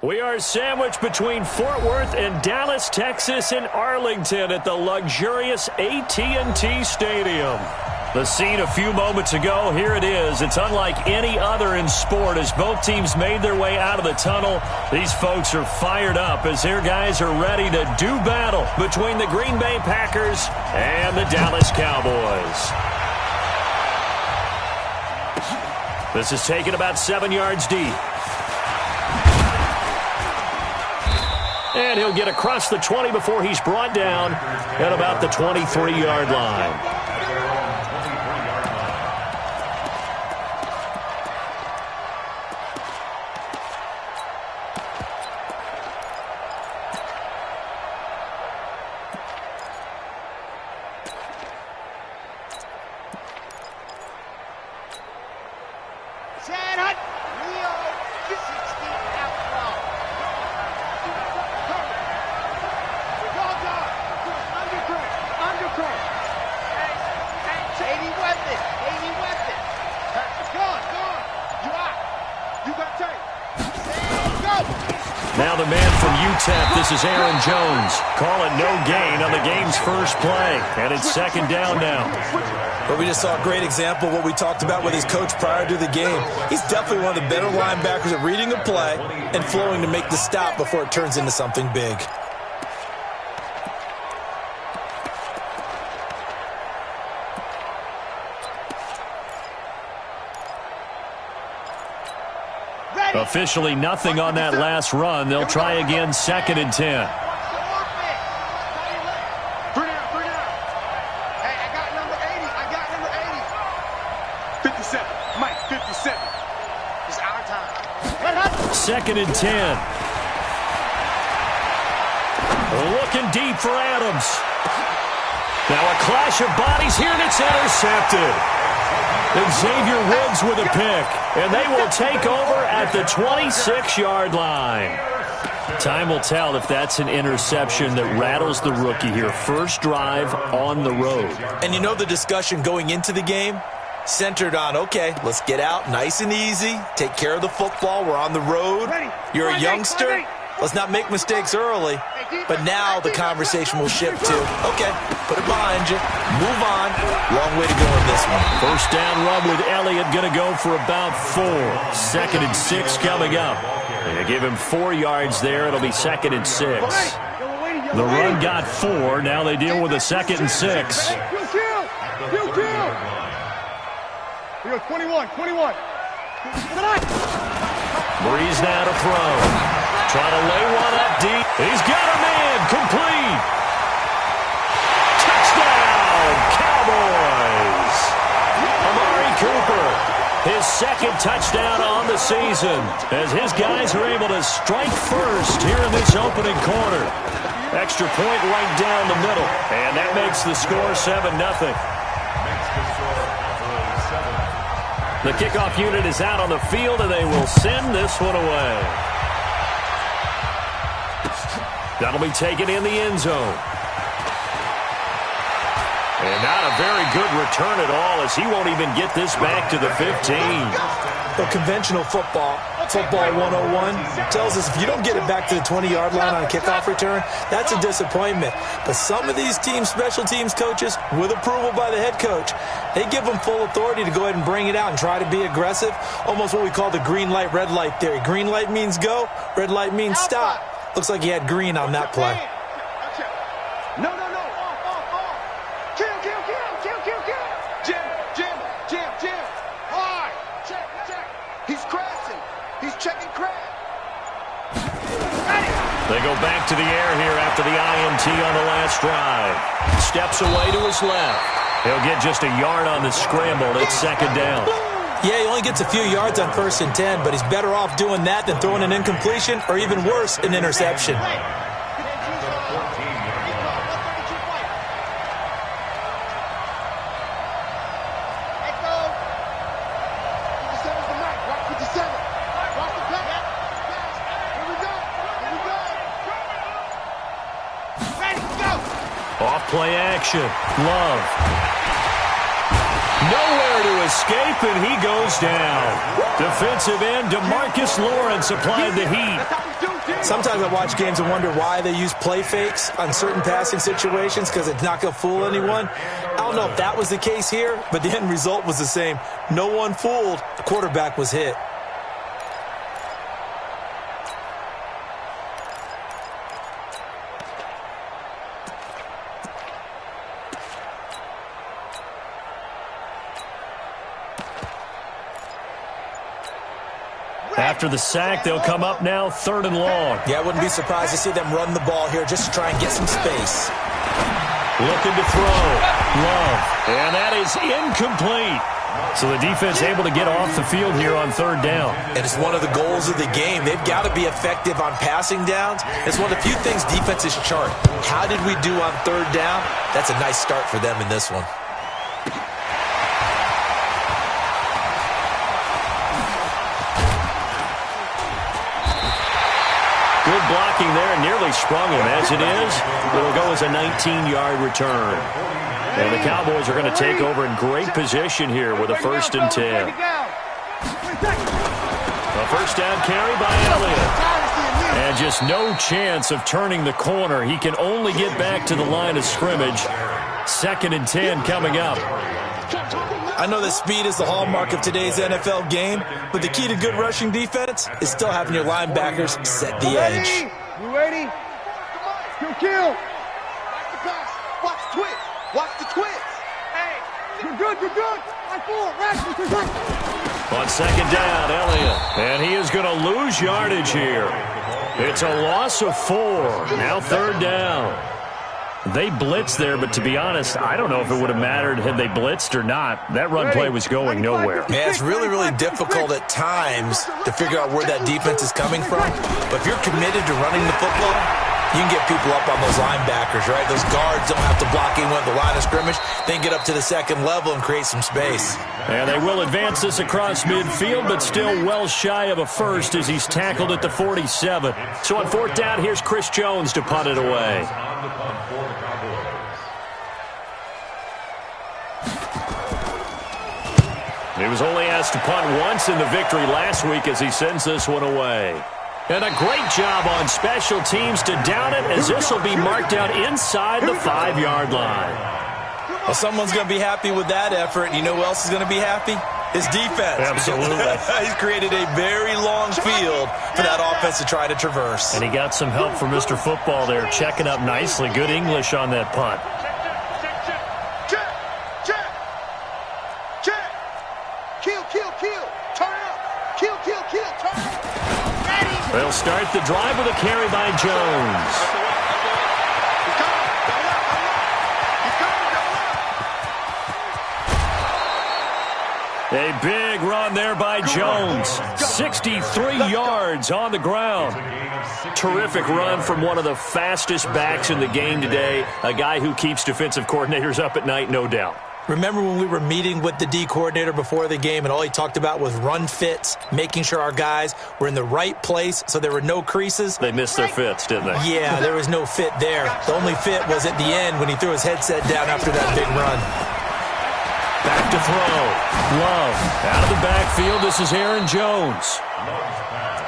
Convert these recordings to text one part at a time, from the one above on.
We are sandwiched between Fort Worth and Dallas, Texas, and Arlington at the luxurious AT&T Stadium. The scene a few moments ago, here it is. It's unlike any other in sport as both teams made their way out of the tunnel. These folks are fired up as their guys are ready to do battle between the Green Bay Packers and the Dallas Cowboys. This is taken about 7 yards deep. And he'll get across the 20 before he's brought down at about the 23-yard line. Now the man from UTEP, this is Aaron Jones. Call it no gain on the game's first play. And it's second down now. But we just saw a great example of what we talked about with his coach prior to the game. He's definitely one of the better linebackers at reading a play and flowing to make the stop before it turns into something big. Officially nothing on that last run. They'll try again, second and 10. Hey, I got number 80. 57. Mike, 57. It's our time. Second and 10. Looking deep for Adams. Now a clash of bodies here, and it's intercepted. Xavier Woods with a pick, and they will take over at the 26-yard line. Time will tell if that's an interception that rattles the rookie here. First drive on the road. And you know the discussion going into the game? Centered on, okay, let's get out nice and easy, take care of the football, we're on the road. You're a youngster, let's not make mistakes early. But now the conversation will shift to, okay, put it behind you, move on. Long way to go in this one. First down run with Elliott going to go for about 4. Second and 6 coming up. They give him 4 yards there. It'll be second and 6. The run got 4. Now they deal with a second and 6. 21. Breeze now to throw. Trying to lay one up deep. He's got a man. Complete. Touchdown, Cowboys. Amari Cooper, his second touchdown on the season, as his guys are able to strike first here in this opening quarter. Extra point right down the middle, and that makes the score 7-0. The kickoff unit is out on the field, and they will send this one away. That'll be taken in the end zone. And not a very good return at all, as he won't even get this back to the 15. But conventional football 101, tells us if you don't get it back to the 20-yard line on a kickoff return, that's a disappointment. But some of these teams, special teams coaches, with approval by the head coach, they give them full authority to go ahead and bring it out and try to be aggressive. Almost what we call the green light, red light theory. Green light means go, red light means stop. Looks like he had green on that play. No. Jim. Hard. Check. He's crashing. He's checking crash. They go back to the air here after the INT on the last drive. Steps away to his left. He'll get just a yard on the scramble. It's second down. Yeah, he only gets a few yards on 1st and 10, but he's better off doing that than throwing an incompletion or even worse, an interception. Off play action. Love. Nowhere to escape, and he goes down. Defensive end DeMarcus Lawrence applied the heat. Sometimes I watch games and wonder why they use play fakes on certain passing situations, because it's not going to fool anyone. I don't know if that was the case here, but the end result was the same. No one fooled. The quarterback was hit. After the sack, they'll come up now 3rd and long. Yeah, I wouldn't be surprised to see them run the ball here just to try and get some space. Looking to throw. Love. And that is incomplete. So the defense able to get off the field here on 3rd down. And it's one of the goals of the game. They've got to be effective on passing downs. It's one of the few things defenses chart. How did we do on 3rd down? That's a nice start for them in this one. Good blocking there, and nearly sprung him. As it is, it'll go as a 19-yard return. And the Cowboys are going to take over in great position here with a 1st and 10. A 1st down carry by Elliott. And just no chance of turning the corner. He can only get back to the line of scrimmage. 2nd and 10 coming up. I know that speed is the hallmark of today's NFL game, but the key to good rushing defense is still having your linebackers set the edge. You ready? Kill. Watch the pass. Watch the twist. Watch the twist. Hey. You're good. You're good. On 2nd down, Elliott. And he is going to lose yardage here. It's a loss of 4. Now 3rd down. They blitzed there, but to be honest, I don't know if it would have mattered had they blitzed or not. That run play was going nowhere. Yeah, it's really, really difficult at times to figure out where that defense is coming from. But if you're committed to running the football, you can get people up on those linebackers, right? Those guards don't have to block anyone at the line of scrimmage. They can get up to the 2nd level and create some space. And they will advance this across midfield, but still well shy of a 1st as he's tackled at the 47. So on 4th down, here's Chris Jones to punt it away. He was only asked to punt once in the victory last week as he sends this one away. And a great job on special teams to down it, as this will be marked out inside the 5-yard line. Well, someone's going to be happy with that effort. You know who else is going to be happy? His defense. Absolutely. He's created a very long field for that offense to try to traverse. And he got some help from Mr. Football there, checking up nicely. Good English on that punt. They'll start the drive with a carry by Jones. A big run there by Jones. 63 yards on the ground. Terrific run from one of the fastest backs in the game today. A guy who keeps defensive coordinators up at night, no doubt. Remember when we were meeting with the D coordinator before the game and all he talked about was run fits, making sure our guys were in the right place so there were no creases? They missed their fits, didn't they? Yeah, there was no fit there. The only fit was at the end when he threw his headset down after that big run. Back to throw. Love out of the backfield. This is Aaron Jones.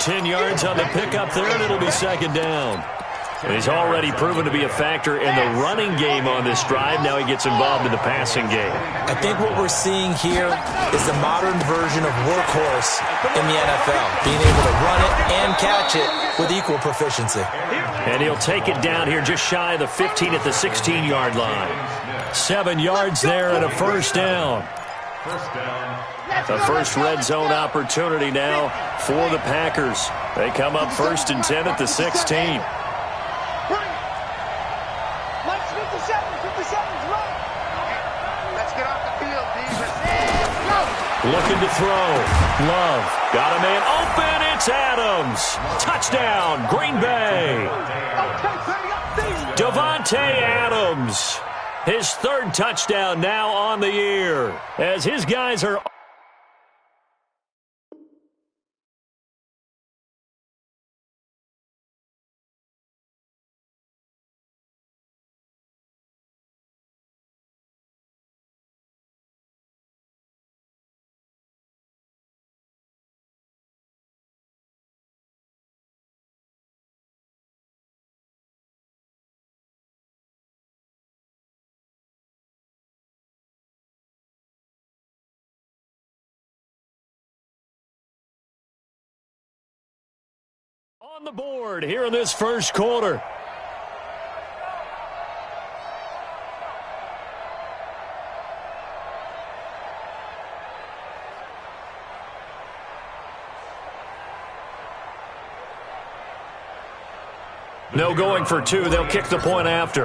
10 yards on the pickup there, and it'll be 2nd down. And he's already proven to be a factor in the running game on this drive. Now he gets involved in the passing game. I think what we're seeing here is the modern version of workhorse in the NFL, being able to run it and catch it with equal proficiency. And he'll take it down here just shy of the 15 at the 16-yard line. 7 yards there and a 1st down. The first red zone opportunity now for the Packers. They come up 1st and 10 at the 16. Looking to throw. Love. Got a man open. It's Adams. Touchdown, Green Bay. Davante Adams. His 3rd touchdown now on the year as his guys are On the board here in this first quarter. No going for two. They'll kick the point after.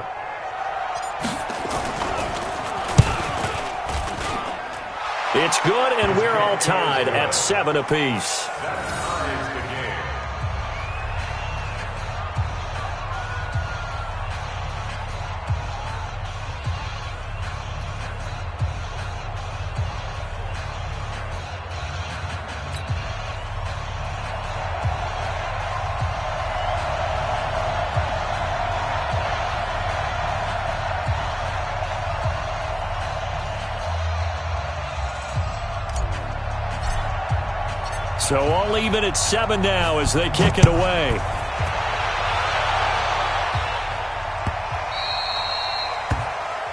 It's good, and we're all tied at 7 apiece. So all even at 7 now as they kick it away. The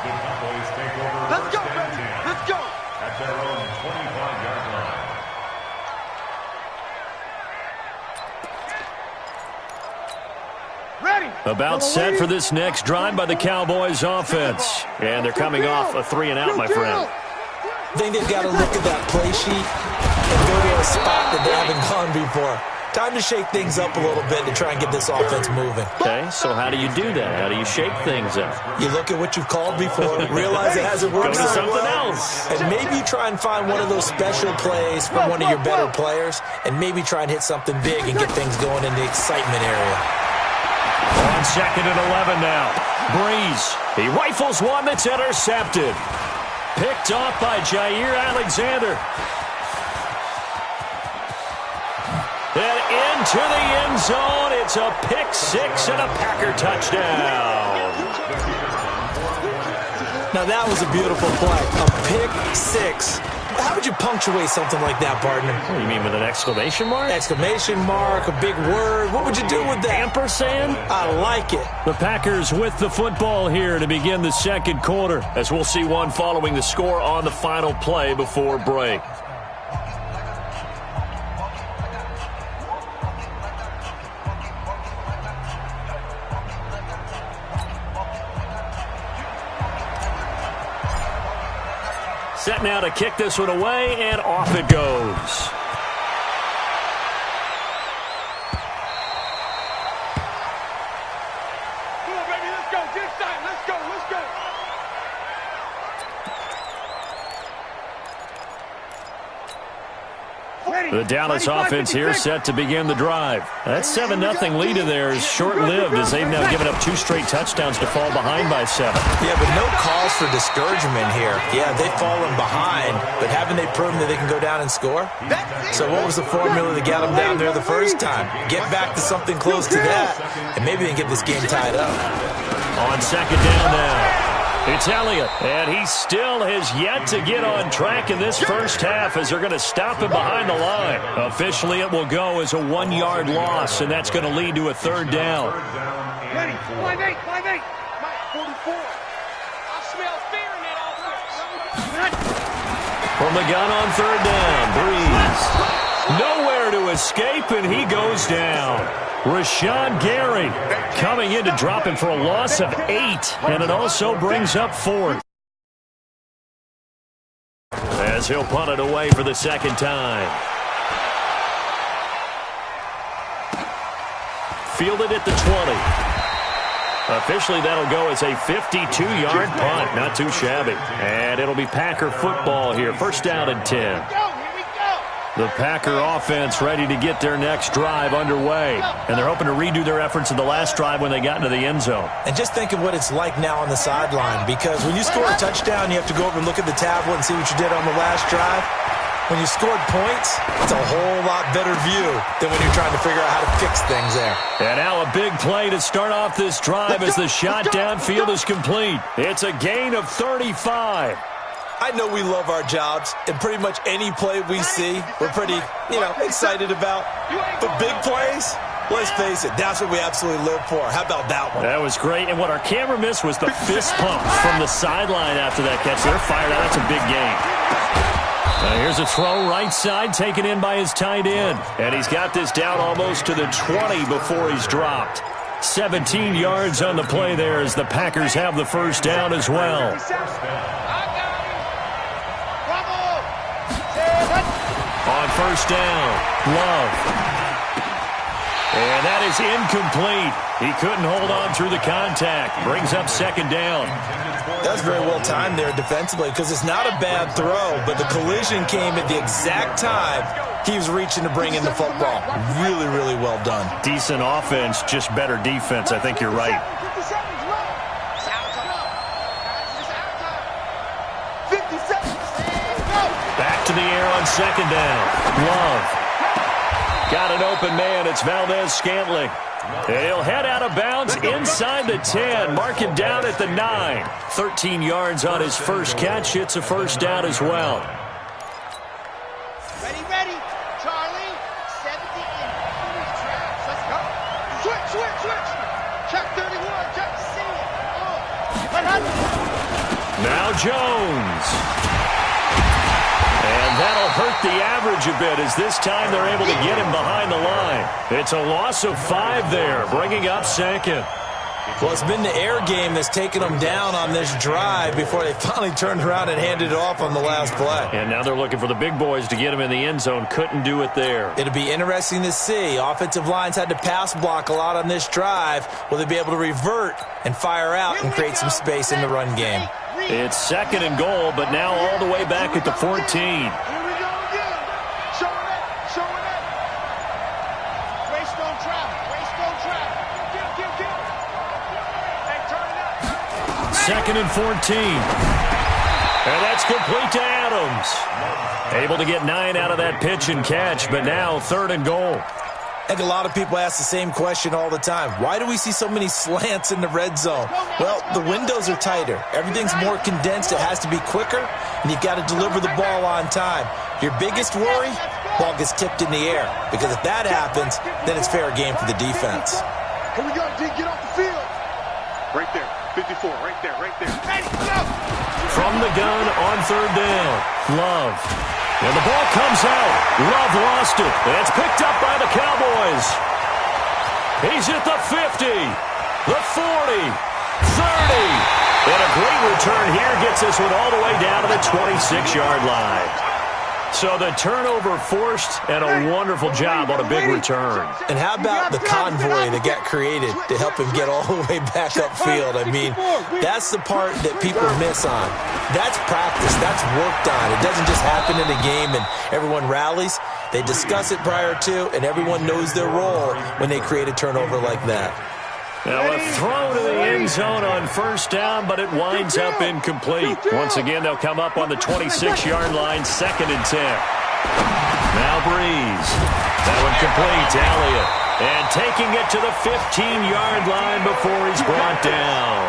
Cowboys take over. Let's go, baby. Let's go. At their own 25-yard line. Ready. About set for this next drive by the Cowboys offense. And they're coming off a 3-and-out, my friend. I think they've got to look at that play sheet and go to a spot that they haven't gone before. Time to shake things up a little bit to try and get this offense moving. Okay, so how do you do that? How do you shake things up? You look at what you've called before, realize it hasn't worked Go to so something well, else. and maybe try and find one of those special plays from one of your better players, and maybe try and hit something big and get things going in the excitement area. On 2nd and 11 now. Breeze. He rifles one that's intercepted. Picked off by Jair Alexander. And into the end zone. It's a pick six and a Packer touchdown. Now that was a beautiful play. A pick six. How would you punctuate something like that, partner? What do you mean, with an exclamation mark? Exclamation mark, a big word. What would you do with that? Ampersand? I like it. The Packers with the football here to begin the second quarter, as we'll see one following the score on the final play before break. Set now to kick this one away, and off it goes. Come on, baby. Let's go. Get excited. Let's go. Let's go. The Dallas offense here set to begin the drive. That 7-0 lead of theirs is short-lived as they've now given up 2 straight touchdowns to fall behind by 7. Yeah, but no cause for discouragement here. Yeah, they've fallen behind, but haven't they proven that they can go down and score? So what was the formula that got them down there the first time? Get back to something close to that, and maybe they can get this game tied up. On 2nd down now. It's Elliott, and he still has yet to get on track in this first half as they're going to stop him behind the line. Officially, it will go as a 1-yard loss, and that's going to lead to a 3rd down. Ready. 5-8. 5-8. Mike, 44. I smell fear in that offense. From the gun on 3rd down, Breeze. Nowhere to escape, and he goes down. Rashawn Gary coming in to drop him for a loss of 8, and it also brings up 4th. As he'll punt it away for the second time. Fielded at the 20. Officially, that'll go as a 52-yard punt. Not too shabby. And it'll be Packer football here. 1st down and 10. The Packer offense ready to get their next drive underway. And they're hoping to redo their efforts in the last drive when they got into the end zone. And just think of what it's like now on the sideline, because when you score a touchdown, you have to go over and look at the tablet and see what you did on the last drive. When you scored points, it's a whole lot better view than when you're trying to figure out how to fix things there. And now a big play to start off this drive as the shot downfield is complete. It's a gain of 35. I know we love our jobs, and pretty much any play we see, we're pretty, excited about. But big plays, let's face it, that's what we absolutely live for. How about that one? That was great, and what our camera missed was the fist pump from the sideline after that catch. They're fired out. That's a big game. Here's a throw right side taken in by his tight end. And he's got this down almost to the 20 before he's dropped. 17 yards on the play there as the Packers have the first down as well. On first down, Love. And that is incomplete. He couldn't hold on through the contact. Brings up second down. That's very well timed there defensively because it's not a bad throw, but the collision came at the exact time he was reaching to bring in the football. Really, really well done. Decent offense, just better defense. I think you're right. Back to the air on second down. Love. Got an open man. It's Valdez-Scantling. He'll head out of bounds inside the 10. Mark him down at the 9. 13 yards on his first catch. It's a first down as well. Ready, Charlie. 70 in. Let's go. Switch. Check 31. Check to see it. Now Jones. And that'll hurt the average a bit as this time they're able to get him behind the line. It's a loss of 5 there, bringing up second. Well, it's been the air game that's taken them down on this drive before they finally turned around and handed it off on the last play. And now they're looking for the big boys to get him in the end zone. Couldn't do it there. It'll be interesting to see. Offensive lines had to pass block a lot on this drive. Will they be able to revert and fire out and create some space in the run game? It's second and goal, but now all the way back at the 14. Here we go again. Showing it. Waste on travel. Kill. Hey, turn it up. Second and 14. And that's complete to Adams. Able to get 9 out of that pitch and catch, but now third and goal. I think a lot of people ask the same question all the time. Why do we see so many slants in the red zone? Well, the windows are tighter. Everything's more condensed. It has to be quicker, and you've got to deliver the ball on time. Your biggest worry, ball gets tipped in the air, because if that happens, then it's fair game for the defense. Here we go, D. Get off the field. Right there. 54. Right there. Hey, go! From the gun on third down, Love. And the ball comes out. Love lost it. And it's picked up by the Cowboys. He's at the 50, the 40, 30. And a great return here gets this one all the way down to the 26-yard line. So the turnover forced and a wonderful job on a big return. And how about the convoy that got created to help him get all the way back upfield? I mean, that's the part that people miss on. That's practice. That's worked on. It doesn't just happen in a game and everyone rallies. They discuss it prior to, and everyone knows their role when they create a turnover like that. Now a throw to the end zone on first down, but it winds up incomplete. Once again, they'll come up on the 26-yard line, second and 10. Now Breeze. That one complete to Elliott. And taking it to the 15-yard line before he's brought down.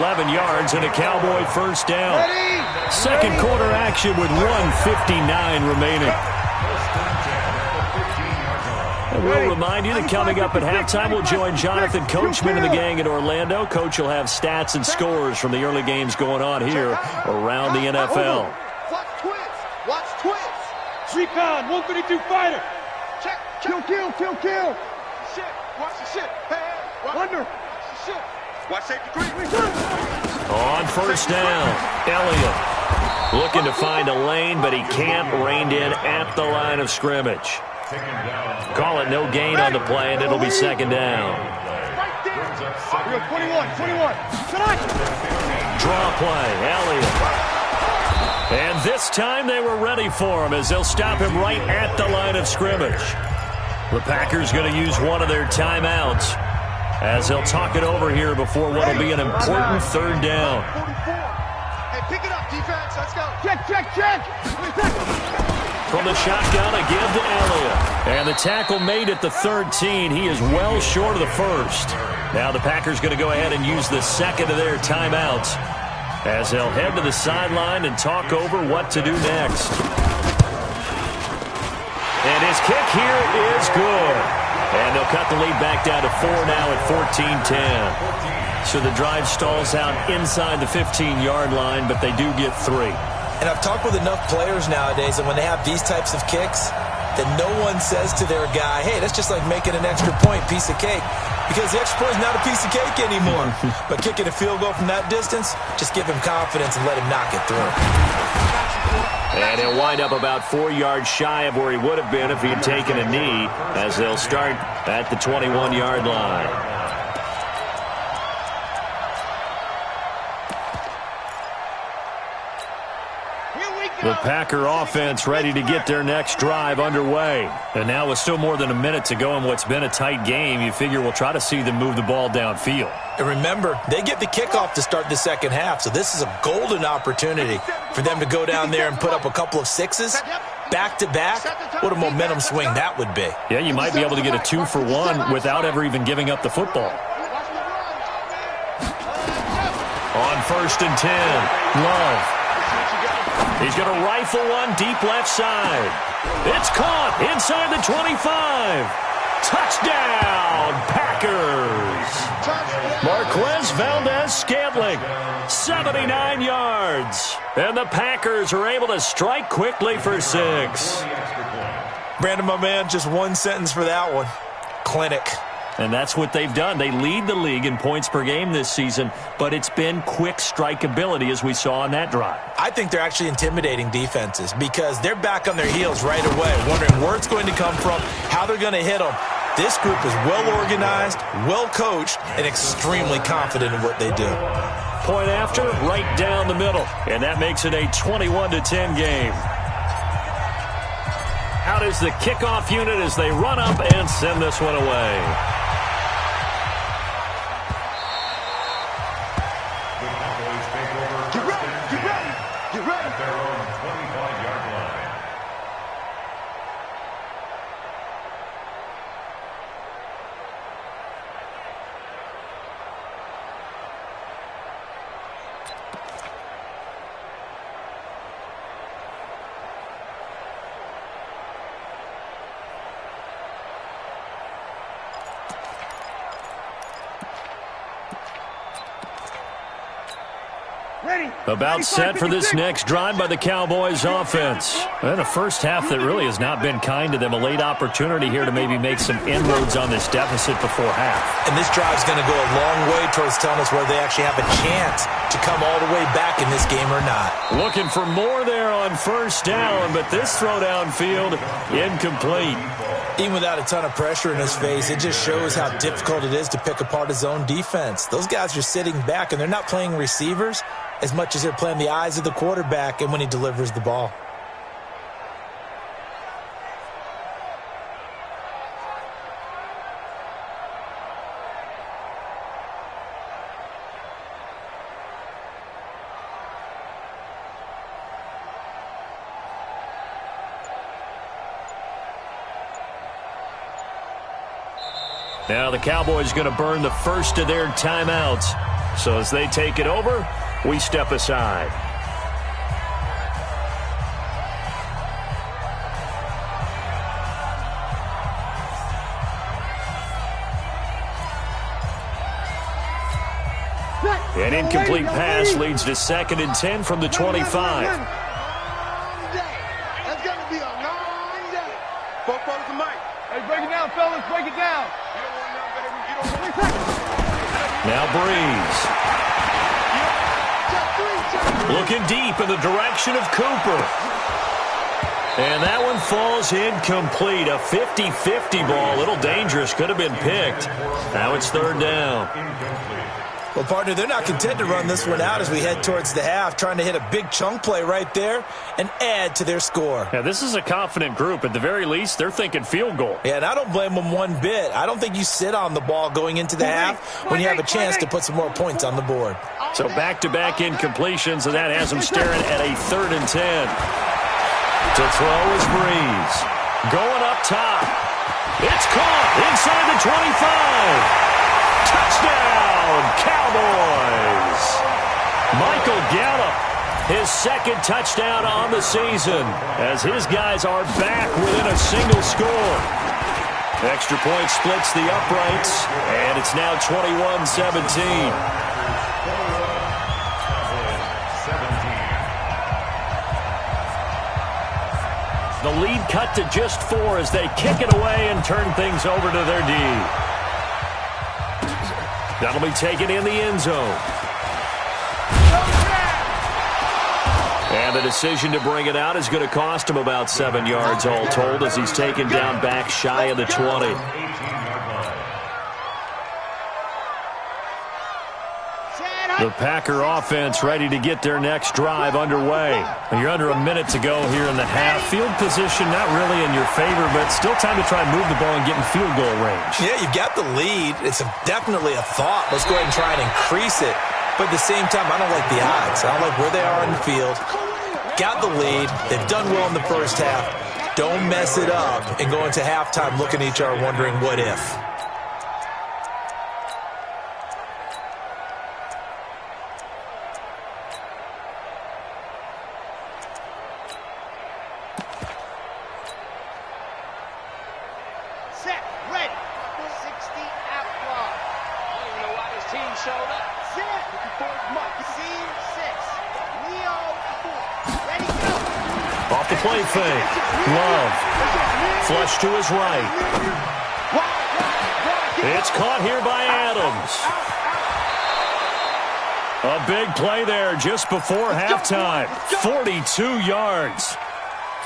11 yards and a Cowboy first down. Second quarter action with 1:59 remaining. And we'll remind you that coming up at halftime, we'll join Jonathan Coachman and the gang in Orlando. Coach will have stats and scores from the early games going on here around the NFL. Watch twist. Recon, 132 fighter. Check. Kill. Shit. Watch the shit. Hey. Under. Watch the shit. Watch safety 3. On first down, Elliott looking to find a lane, but he can't. Reined in at the line of scrimmage. Call it no gain on the play, and it'll be second down. 21. Draw play, Elliott. And this time they were ready for him as they'll stop him right at the line of scrimmage. The Packers going to use one of their timeouts as they'll talk it over here before what will be an important third down. Hey, pick it up, defense. Let's go. Check. From the shotgun, a give to Elliott. And the tackle made at the 13. He is well short of the first. Now the Packers going to go ahead and use the second of their timeouts as they'll head to the sideline and talk over what to do next. And his kick here is good. And they'll cut the lead back down to 4 now at 14-10. So the drive stalls out inside the 15-yard line, but they do get 3. And I've talked with enough players nowadays, and when they have these types of kicks, that no one says to their guy, hey, that's just like making an extra point, piece of cake. Because the extra point is not a piece of cake anymore. But kicking a field goal from that distance, just give him confidence and let him knock it through. And he'll wind up about 4 yards shy of where he would have been if he had taken a knee, as they'll start at the 21-yard line. The Packer offense ready to get their next drive underway. And now with still more than a minute to go in what's been a tight game, you figure we'll try to see them move the ball downfield. And remember, they get the kickoff to start the second half, so this is a golden opportunity for them to go down there and put up a couple of sixes back-to-back. What a momentum swing that would be. Yeah, you might be able to get a 2-for-1 without ever even giving up the football. On 1st and 10, Love. He's going to rifle one deep left side. It's caught inside the 25. Touchdown, Packers. Marquez Valdez-Scantling, 79 yards. And the Packers are able to strike quickly for 6. Brandon, my man, just one sentence for that one. Clinic. And that's what they've done. They lead the league in points per game this season, but it's been quick strikeability as we saw on that drive. I think they're actually intimidating defenses because they're back on their heels right away, wondering where it's going to come from, how they're going to hit them. This group is well-organized, well-coached, and extremely confident in what they do. Point after, right down the middle, and that makes it a 21-10 game. Out is the kickoff unit as they run up and send this one away. About set for this next drive by the Cowboys offense. And a first half that really has not been kind to them. A late opportunity here to maybe make some inroads on this deficit before half. And this drive's going to go a long way towards telling us whether they actually have a chance to come all the way back in this game or not. Looking for more there on first down, but this throw downfield incomplete. Even without a ton of pressure in his face, it just shows how difficult it is to pick apart his own defense. Those guys are sitting back, and they're not playing receivers as much as they're playing the eyes of the quarterback and when he delivers the ball. Now the Cowboys going to burn the first of their timeouts. So as they take it over, we step aside. An incomplete pass leads to 2nd and 10 from the 25. That's going to be a long day. Both brothers and Mike. Hey, break it down, fellas. Break it down. Now Breeze. Looking deep in the direction of Cooper. And that one falls incomplete. A 50-50 ball. A little dangerous. Could have been picked. Now it's 3rd down. Well, partner, they're not content to run this one out as we head towards the half, trying to hit a big chunk play right there and add to their score. Yeah, this is a confident group. At the very least, they're thinking field goal. Yeah, and I don't blame them one bit. I don't think you sit on the ball going into the half when you have a chance to put some more points on the board. So back-to-back incompletions, and that has them staring at a 3rd and 10. To throw is Breeze. Going up top. It's caught inside the 25. Touchdown, Cowboys! Michael Gallup, his 2nd touchdown on the season, as his guys are back within a single score. Extra point splits the uprights, and it's now 21-17. The lead cut to just 4 as they kick it away and turn things over to their D. That'll be taken in the end zone. And the decision to bring it out is going to cost him about 7 yards all told as he's taken down back shy of the 20. The Packer offense ready to get their next drive underway. You're under a minute to go here in the half. Field position not really in your favor, but still time to try and move the ball and get in field goal range. Yeah, you've got the lead. It's definitely a thought. Let's go ahead and try and increase it. But at the same time, I don't like the odds. I don't like where they are in the field. Got the lead. They've done well in the first half. Don't mess it up and go into halftime looking at each other wondering what if. Set, ready. 60 out block. I don't even know why this team showed up. Set. Looking for his mark. Seam 6. Leo 4. Ready, go. Off the play fake. Love. Flush to his right. It's caught here by Adams. A big play there just before halftime. 42 yards.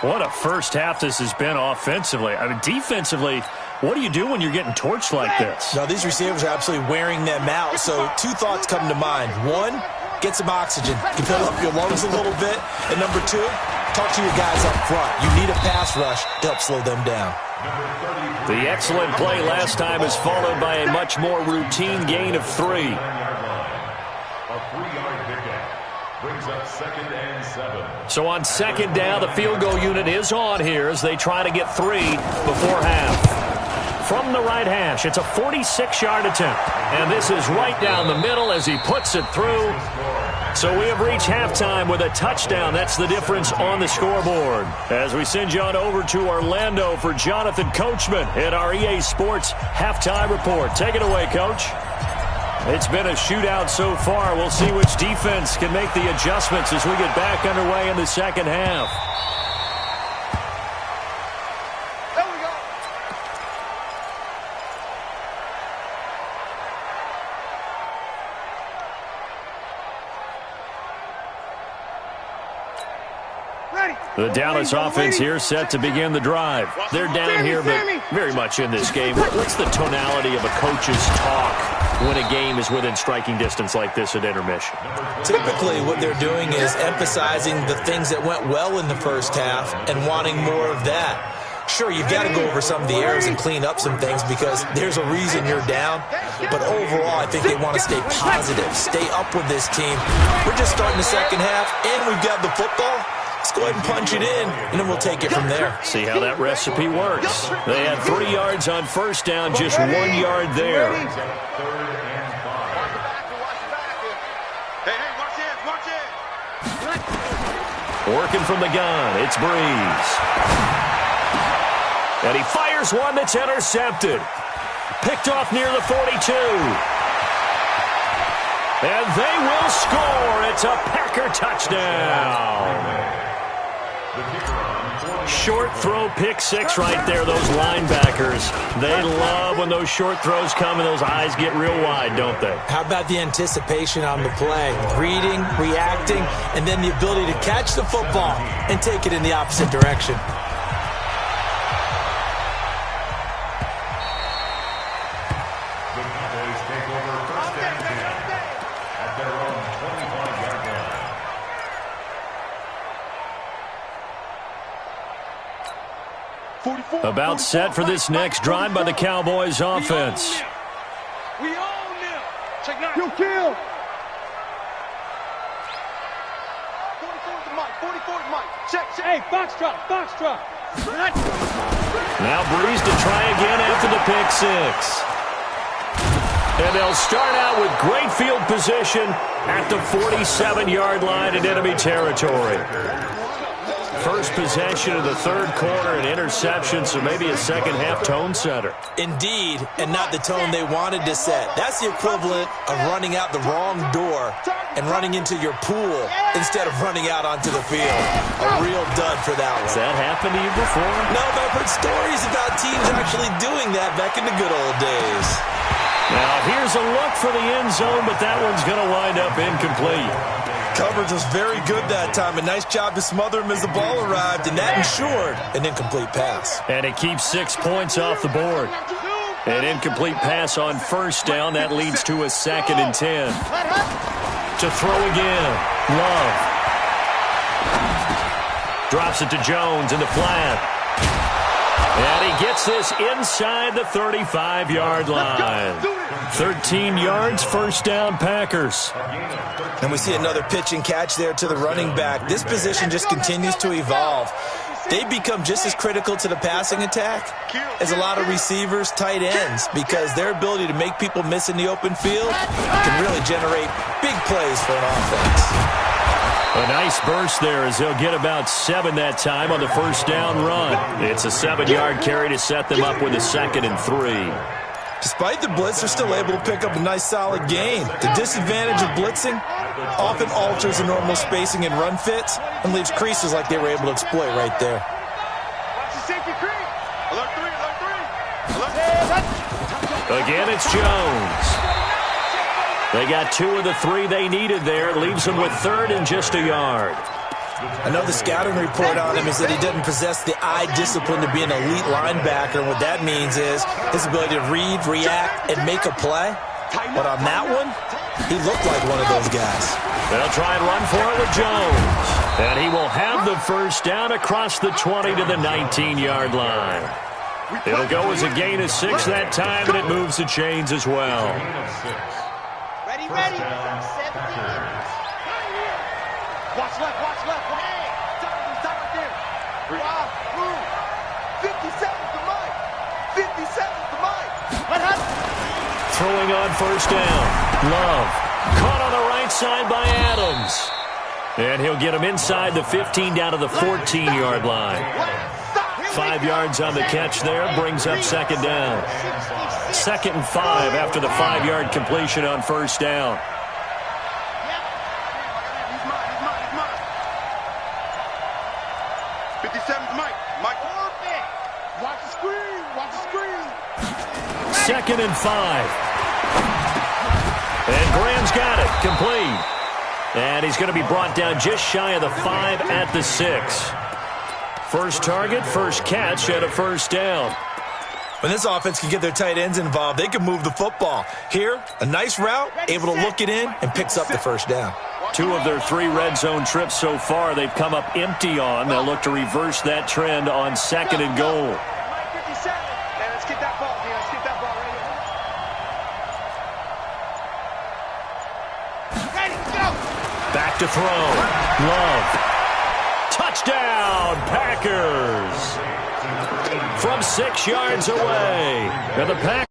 What a first half this has been offensively. I mean, defensively, what do you do when you're getting torched like this? Now, these receivers are absolutely wearing them out. So 2 thoughts come to mind. 1, get some oxygen. You fill up your lungs a little bit. And number 2, talk to your guys up front. You need a pass rush to help slow them down. The excellent play last time is followed by a much more routine gain of 3. A 3-yard pickup brings up 2nd and 7. So on 2nd down, the field goal unit is on here as they try to get 3 before half. From the right hash, it's a 46-yard attempt. And this is right down the middle as he puts it through. So we have reached halftime with a touchdown. That's the difference on the scoreboard. As we send you on over to Orlando for Jonathan Coachman at our EA Sports Halftime Report. Take it away, Coach. It's been a shootout so far. We'll see which defense can make the adjustments as we get back underway in the second half. There we go. Ready. The Dallas offense here set to begin the drive. They're down here, but very much in this game. What's the tonality of a coach's talk when a game is within striking distance like this at intermission? Typically, what they're doing is emphasizing the things that went well in the first half and wanting more of that. Sure, you've got to go over some of the errors and clean up some things because there's a reason you're down. But overall, I think they want to stay positive, stay up with this team. We're just starting the second half, and we've got the football. Let's go ahead and punch it in, and then we'll take it from there. See how that recipe works. They had 3 yards on first down, just 1 yard there. Hey, watch this, watch it. Working from the gun, it's Breeze. And he fires one that's intercepted. Picked off near the 42. And they will score. It's a Packer touchdown. Short throw, pick 6 right there. Those linebackers, they love when those short throws come and those eyes get real wide, don't they? How about the anticipation on the play? Reading, reacting, and then the ability to catch the football and take it in the opposite direction. The Cowboys take over 1st and 10 at their own 25-yard line. About set for this next drive by the Cowboys offense. We own them. Check it out. You kill. 44 to Mike. 44 to Mike. Check. Hey, box drop. Now Breeze to try again after the pick 6. And they'll start out with great field position at the 47-yard line in enemy territory. first possession of the third quarter, an interception, so maybe a second-half tone setter. Indeed, and not the tone they wanted to set. That's the equivalent of running out the wrong door and running into your pool instead of running out onto the field. A real dud for that one. Has that happened to you before? No, but I've heard stories about teams actually doing that back in the good old days. Now, here's a look for the end zone, but that one's going to wind up incomplete. Coverage was very good that time. A nice job to smother him as the ball arrived, and that ensured an incomplete pass. And it keeps 6 points off the board. An incomplete pass on first down. That leads to a 2nd and 10. To throw again. Love. Drops it to Jones in the flat. And he gets this inside the 35-yard line. 13 yards, first down, Packers. And we see another pitch and catch there to the running back. This position just continues to evolve. They become just as critical to the passing attack as a lot of receivers, tight ends, because their ability to make people miss in the open field can really generate big plays for an offense. A nice burst there as they'll get about 7 that time on the first down run. It's a 7-yard carry to set them up with a 2nd and 3. Despite the blitz, they're still able to pick up a nice solid gain. The disadvantage of blitzing often alters the normal spacing and run fits and leaves creases like they were able to exploit right there. Again, it's Jones. They got 2 of the 3 they needed there. It leaves them with 3rd and just a yard. I know the scouting report on him is that he doesn't possess the eye discipline to be an elite linebacker. And what that means is his ability to read, react, and make a play. But on that one, he looked like one of those guys. They'll try and run for it with Jones. And he will have the first down across the 20 to the 19-yard line. It'll go as a gain of 6 that time, and it moves the chains as well. Ready. 17 inches. Watch left. Hey, stop right there. Wow, move. 50 seconds to Mike. 50 seconds to Mike. What happened? Throwing on first down. Love. Caught on the right side by Adams. And he'll get him inside the 15 down to the 14-yard line. 5 yards on the catch there, brings up 2nd down. 2nd and 5 after the 5-yard completion on first down. He's mine. 57 to Mike. Watch the screen. 2nd and 5. And Graham's got it, complete. And he's going to be brought down just shy of the 5 at the 6. First target, first catch, and a first down. When this offense can get their tight ends involved, they can move the football. Here, a nice route, able to look it in, and picks up the first down. 2 of their 3 red zone trips so far, they've come up empty on. They'll look to reverse that trend on 2nd and goal. Let's get that ball, man. Let's get that ball right here. Ready, go! Back to throw. Love. Touchdown, Packers! From 6 yards away. And the Packers.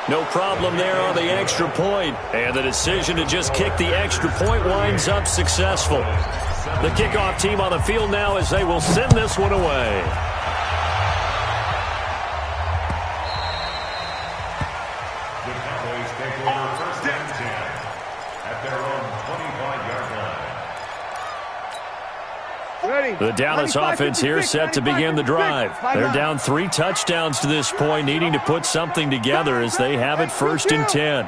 No problem there on the extra point. And the decision to just kick the extra point winds up successful. The kickoff team on the field now as they will send this one away. The Cowboys take over first and 10 at their own 25-yard line. The Dallas offense here set to begin the drive. They're down 3 touchdowns to this point, needing to put something together as they have it 1st and 10.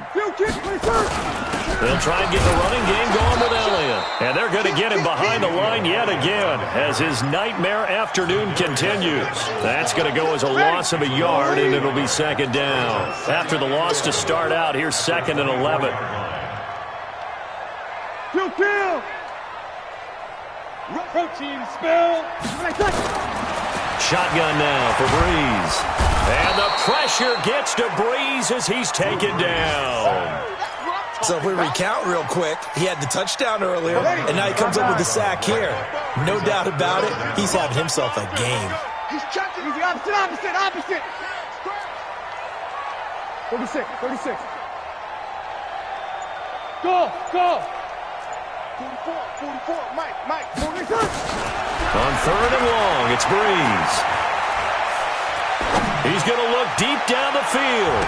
They'll try and get the running game going with Elliott. And they're going to get him behind the line yet again as his nightmare afternoon continues. That's going to go as a loss of a yard, and it'll be 2nd down. After the loss to start out, here's 2nd and 11. Kill! Protein spill! Shotgun now for Breeze. And the pressure gets to Breeze as he's taken down. So if we recount real quick, he had the touchdown earlier, and now he comes up with the sack here. No doubt about it, he's having himself a game. He's checking. He's the opposite. 36, 36. Go, go. 44, Mike, 46. On third and long, it's Breeze. He's going to look deep down the field.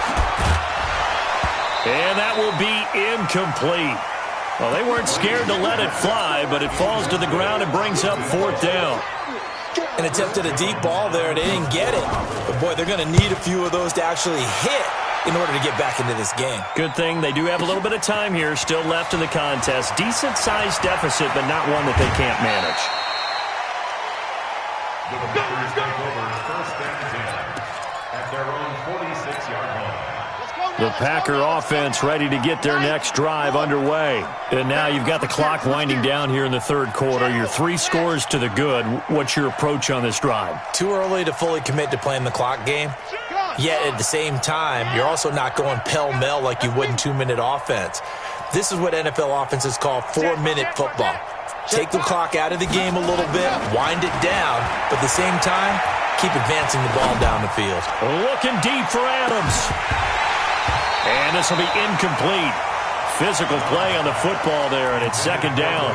And that will be incomplete. Well, they weren't scared to let it fly, but it falls to the ground and brings up fourth down. An attempt at a deep ball there. They didn't get it. But, boy, they're going to need a few of those to actually hit in order to get back into this game. Good thing they do have a little bit of time here still left in the contest. Decent-sized deficit, but not one that they can't manage. The Packers take over first and 10 at their own 46-yard line. The Packer offense ready to get their next drive underway. And now you've got the clock winding down here in the third quarter. Your 3 scores to the good. What's your approach on this drive? Too early to fully commit to playing the clock game. Yet at the same time, you're also not going pell-mell like you would in 2-minute offense. This is what NFL offenses call 4-minute football. Take the clock out of the game a little bit, wind it down, but at the same time, keep advancing the ball down the field. Looking deep for Adams. And this will be incomplete. Physical play on the football there, and it's second down.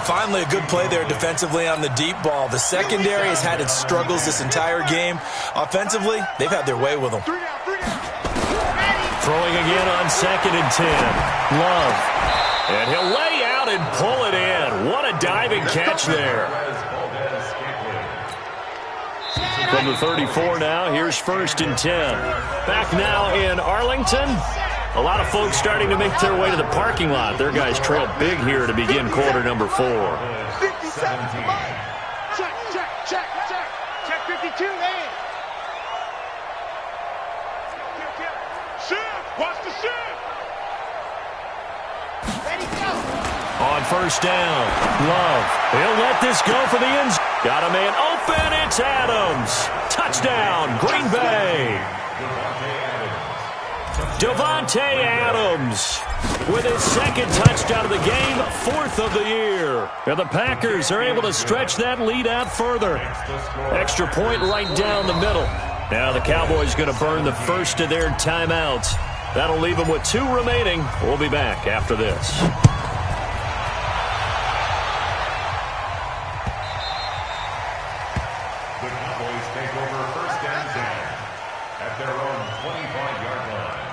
Finally, a good play there defensively on the deep ball. The secondary has had its struggles this entire game. Offensively, they've had their way with them. Throwing again on second and 10. Love. And he'll lay out and pull it in. What a diving catch there. From the 34 now, here's first and 10. Back now in Arlington. A lot of folks starting to make their way to the parking lot. Their guys trail big here to begin quarter number 4. 57 to Mike. Check. Check 52, man. Shift, watch the shift. Ready, go. On first down, Love. He'll let this go for the end zone. Got a man open. It's Adams. Touchdown, Green Bay. Devontae Adams with his second touchdown of the game, 4th of the year. And the Packers are able to stretch that lead out further. Extra point right down the middle. Now the Cowboys going to burn the first of their timeouts. That'll leave them with 2 remaining. We'll be back after this. The Cowboys take over first and 10 at their own 25-yard line.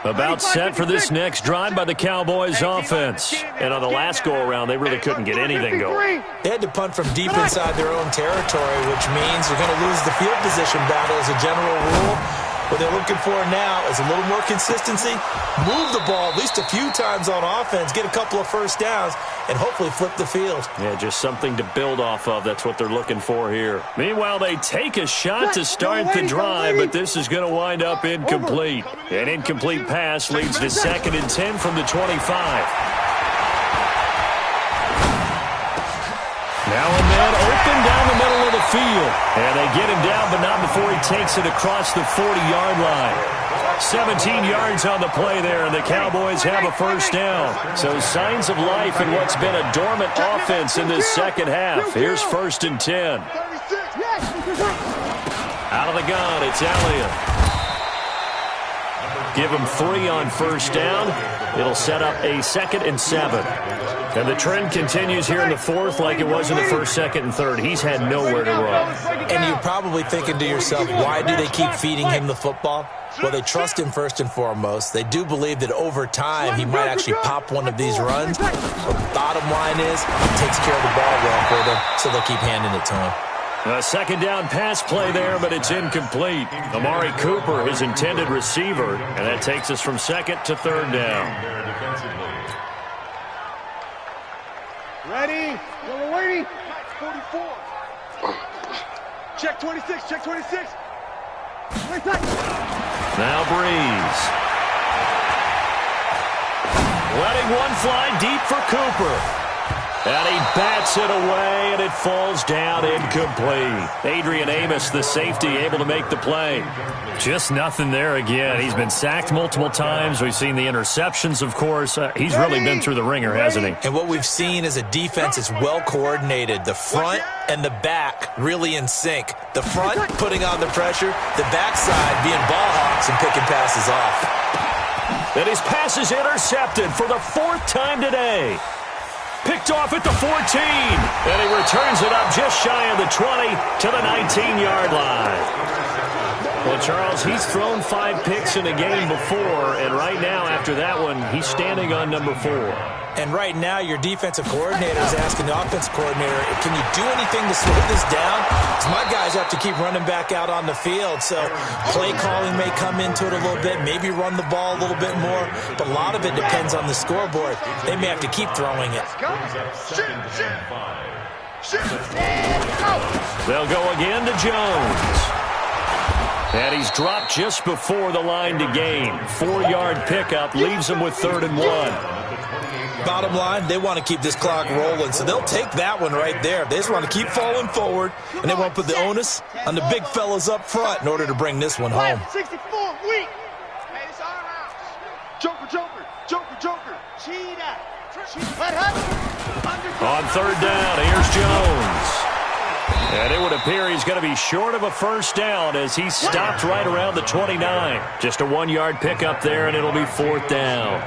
About set for this next drive by the Cowboys offense. And on the last go-around, they really couldn't get anything going. They had to punt from deep inside their own territory, which means they're going to lose the field position battle as a general rule. What they're looking for now is a little more consistency, move the ball at least a few times on offense, get a couple of first downs, and hopefully flip the field. Yeah, just something to build off of. That's what they're looking for here. Meanwhile, they take a shot to start the drive, but this is going to wind up incomplete. An incomplete pass leads to second and 10 from the 25. Now a man open down the middle of the field. And they get him down, but not before he takes it across the 40-yard line. 17 yards on the play there, and the Cowboys have a first down. So signs of life in what's been a dormant offense in this second half. Here's first and 10. Out of the gun, it's Elliott. Give him 3 on first down. It'll set up a second and 7. And the trend continues here in the fourth like it was in the first, second, and third. He's had nowhere to run. And you're probably thinking to yourself, why do they keep feeding him the football? Well, they trust him first and foremost. They do believe that over time he might actually pop one of these runs. But the bottom line is he takes care of the ball well for them, so they'll keep handing it to him. A second down pass play there, but it's incomplete. Amari Cooper, his intended receiver, and that takes us from second to third down. Ready? We're waiting. 44. Check 26, check 26. Now Breeze. Letting one fly deep for Cooper. And he bats it away, and it falls down incomplete. Adrian Amos, the safety, able to make the play. Just nothing there again. He's been sacked multiple times. We've seen the interceptions, of course. He's really been through the ringer, hasn't he? And what we've seen is a defense that's well coordinated. The front and the back really in sync. The front putting on the pressure, the backside being ball hawks and picking passes off. And his pass is intercepted for the 4th time today. Picked off at the 14, and he returns it up just shy of the 20 to the 19-yard line. Well, Charles, he's thrown 5 picks in a game before, and right now, after that one, he's standing on number 4. And right now, your defensive coordinator is asking the offensive coordinator, can you do anything to slow this down? Because my guys have to keep running back out on the field. So play calling may come into it a little bit, maybe run the ball a little bit more. But a lot of it depends on the scoreboard. They may have to keep throwing it. They'll go again to Jones. And he's dropped just before the line to gain. 4-yard pickup leaves him with 3rd and 1. Bottom line, they want to keep this clock rolling, so they'll take that one right there. They just want to keep falling forward, and they want to put the onus on the big fellas up front in order to bring this one home. 64, weak. Hey, it's our house. Joker, Joker, Joker, Joker. Cheetah. On 3rd down, here's Jones. And it would appear he's going to be short of a 1st down as he stopped right around the 29. Just a 1-yard pickup there, and it'll be 4th down.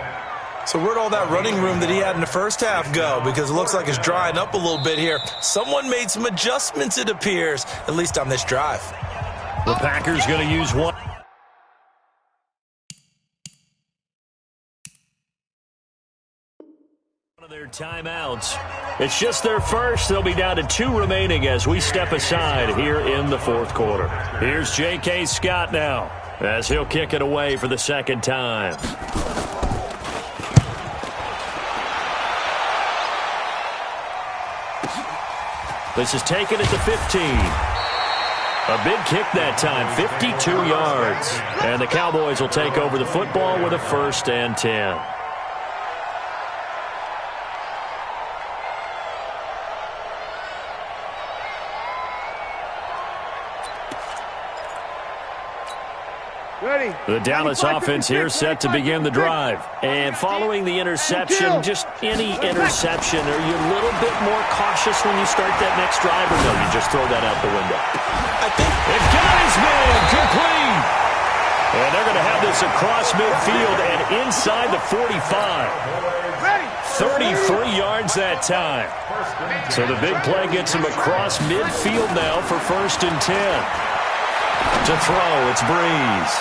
So where'd all that running room that he had in the first half go? Because it looks like it's drying up a little bit here. Someone made some adjustments, it appears, at least on this drive. The Packers going to use one of their timeouts. It's just their first. They'll be down to 2 remaining as we step aside here in the 4th quarter. Here's J.K. Scott now as he'll kick it away for the 2nd time. This is taken at the 15. A big kick that time, 52 yards. And the Cowboys will take over the football with a 1st and 10. Ready. The Dallas offense here set to begin the drive. And following the interception, just any interception, are you a little bit more cautious when you start that next drive, or no, you just throw that out the window? I think it got his man complete. And they're going to have this across midfield and inside the 45. 33 yards that time. So the big play gets him across midfield now for 1st and 10. To throw, it's Breeze.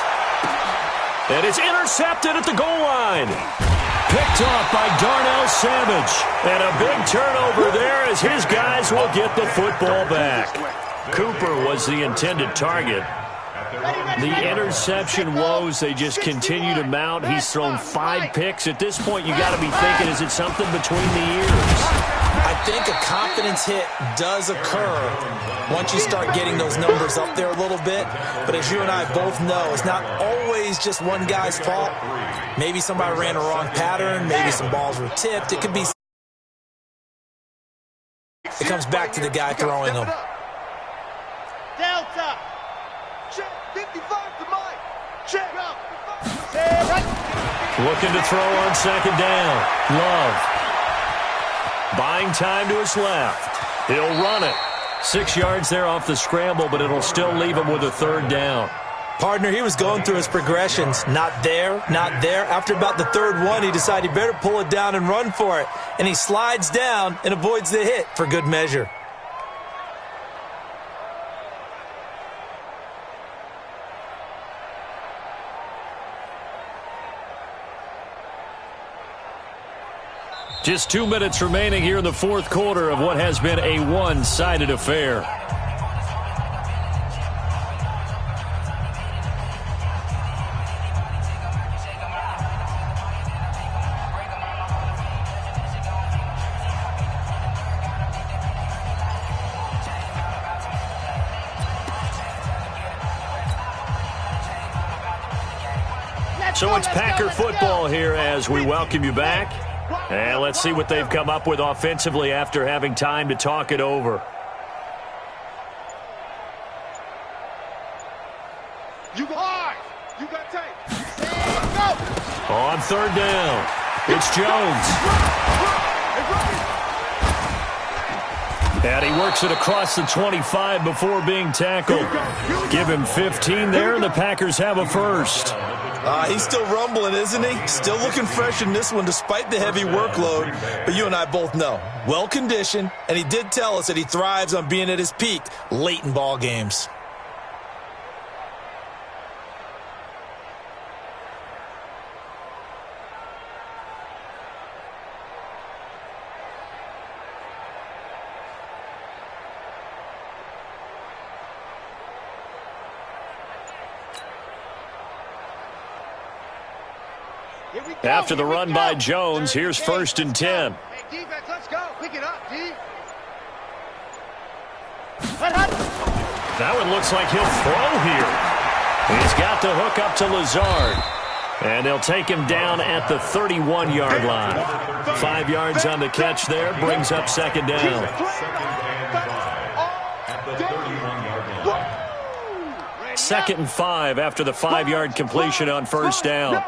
And it's intercepted at the goal line. Picked off by Darnell Savage. And a big turnover there as his guys will get the football back. Cooper was the intended target. The interception woes, they just continue to mount. He's thrown 5 picks. At this point, you got to be thinking, is it something between the ears? I think a confidence hit does occur once you start getting those numbers up there a little bit. But as you and I both know, it's not always just one guy's fault. Maybe somebody ran a wrong pattern. Maybe some balls were tipped. It could be. It comes back to the guy throwing them. Delta. Check. 55 to Mike. Check. Looking to throw on 2nd down. Love. Buying time to his left. He'll run it. 6 yards there off the scramble, but it'll still leave him with a 3rd down. Partner, he was going through his progressions. Not there, not there. After about the 3rd one, he decided he better pull it down and run for it. And he slides down and avoids the hit for good measure. Just 2 minutes remaining here in the 4th quarter of what has been a one-sided affair. So it's Packer football here as we welcome you back. And let's see what they've come up with offensively after having time to talk it over. You got tape. Go. On third down, it's Jones. And he works it across the 25 before being tackled. Give him 15 there, and the Packers have a first. He's still rumbling, isn't he? Still looking fresh in this one despite the heavy workload. But you and I both know, well-conditioned, and he did tell us that he thrives on being at his peak late in ball games. After the run by Jones, here's 1st and 10. Hey, defense, let's go. Pick it up, D. That one looks like he'll throw here. He's got the hook up to Lazard. And they'll take him down at the 31-yard line. 5 yards on the catch there, brings up 2nd down. At the 31-yard line. 2nd and 5 after the 5-yard completion on 1st down. No.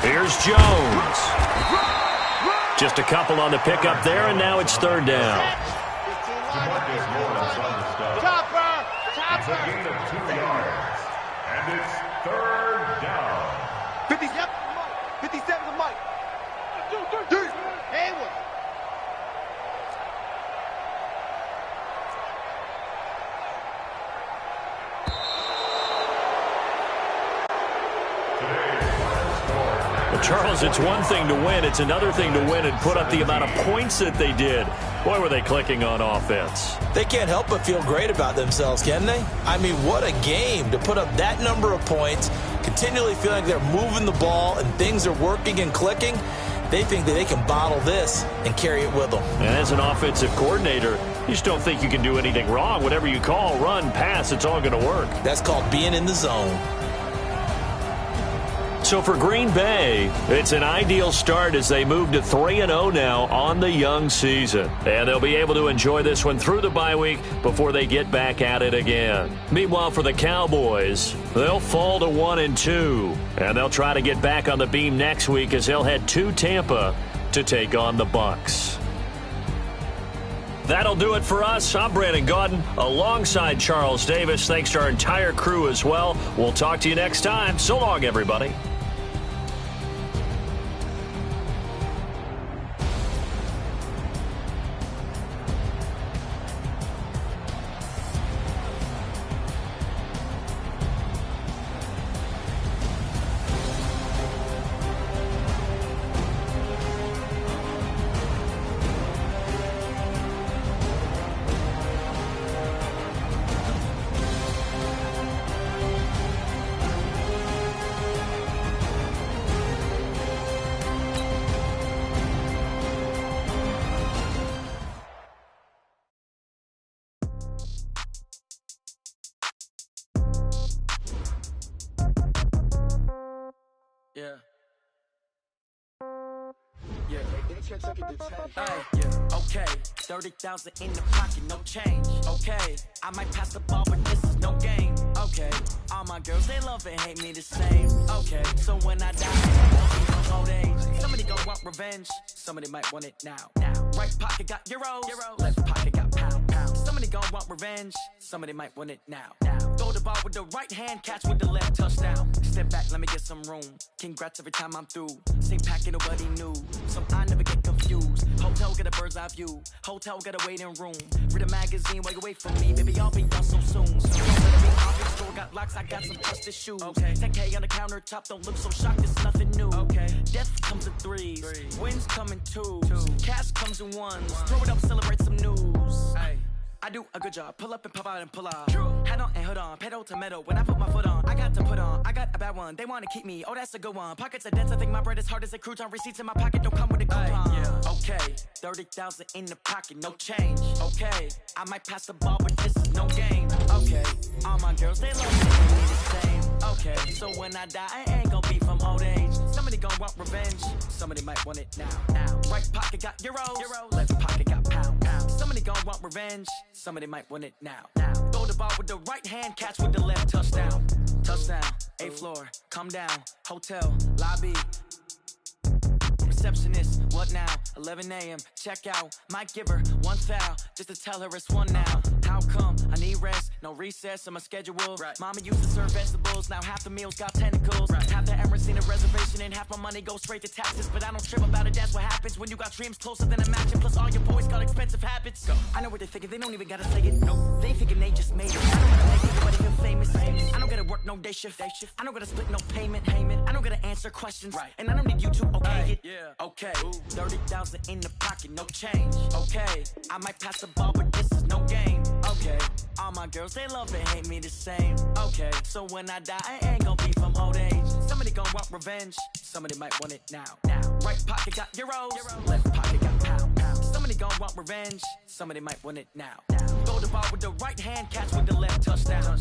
Here's Jones. Just a couple on the pickup there, and now it's 3rd down. It's a gain of 2 yards. And it's 3rd down. 57 to Mike. Hayward. Charles, it's one thing to win. It's another thing to win and put up the amount of points that they did. Boy, were they clicking on offense. They can't help but feel great about themselves, can they? I mean, what a game to put up that number of points, continually feeling like they're moving the ball and things are working and clicking. They think that they can bottle this and carry it with them. And as an offensive coordinator, you just don't think you can do anything wrong. Whatever you call, run, pass, it's all going to work. That's called being in the zone. So for Green Bay, it's an ideal start as they move to 3-0 now on the young season. And they'll be able to enjoy this one through the bye week before they get back at it again. Meanwhile, for the Cowboys, they'll fall to 1-2. And they'll try to get back on the beam next week as they'll head to Tampa to take on the Bucs. That'll do it for us. I'm Brandon Gaudin alongside Charles Davis. Thanks to our entire crew as well. We'll talk to you next time. So long, everybody. Okay, 30,000 in the pocket, no change. Okay, I might pass the ball, but this is no game. Okay, all my girls, they love and hate me the same. Okay, so when I die, old age, somebody gon' want revenge. Somebody might want it now. Right pocket got euros, left pocket got pounds. Somebody gon' want revenge. Somebody might want it now. Throw the ball with the right hand, catch with the left, touchdown. Step back, let me get some room. Congrats every time I'm through. Same packet, nobody knew. So I never get confused. Hotel get a bird's eye view. Hotel get a waiting room. Read a magazine while you wait for me. Baby, I'll be done so soon. So store got locks, I got some trusted shoes. Okay. 10K on the countertop, don't look so shocked, it's nothing new. Okay. Death comes in threes. Wins come in twos. Cash comes in ones. Throw it up, celebrate some news. Ay. I do a good job. Pull up and pop out and pull out. Hat on and hood on, pedal to metal. When I put my foot on, I got to put on. I got a bad one, they want to keep me. Oh, that's a good one. Pockets are dense, I think my bread is hard as a crouton. Receipts in my pocket don't come with a coupon. Yeah. Okay, 30,000 in the pocket, no change. Okay, I might pass the ball, but this is no game. Okay, all my girls, they love me the same. Okay, so when I die, I ain't gonna be from old age. Somebody gon' want revenge, somebody might want it now. Right pocket got euros, left pocket got pound. Somebody gon' want revenge, somebody might want it now. Throw the ball with the right hand, catch with the left, touchdown. Touchdown, 8th floor, come down, hotel, lobby. Receptionist, what now? 11 a.m. check out. Might give her one foul just to tell her it's one now. How come? I need rest, no recess in my schedule. Right. Mama used to serve vegetables, now half the meals got tentacles. Right. Half the Emirates seen a reservation and half my money goes straight to taxes. But I don't trip about it, that's what happens when you got dreams closer than a match. And plus all your boys got expensive habits. Go. I know what they're thinking, they don't even gotta say it. No, they thinking they just made it. I don't gotta make anybody feel famous. I don't gotta work no day shift. I don't gotta split no payment. I don't gotta answer questions. Right. And I don't need you to okay it. Yeah. Okay, 30,000 in the pocket, no change. Okay, I might pass the ball, but this is no game. Okay, all my girls, they love and hate me the same. Okay, so when I die, I ain't gonna be from old age. Somebody gon' want revenge, somebody might want it now. Right pocket got euros, left pocket got pound. Somebody gon' want revenge, somebody might want it now. Throw the ball with the right hand, catch with the left, touchdown.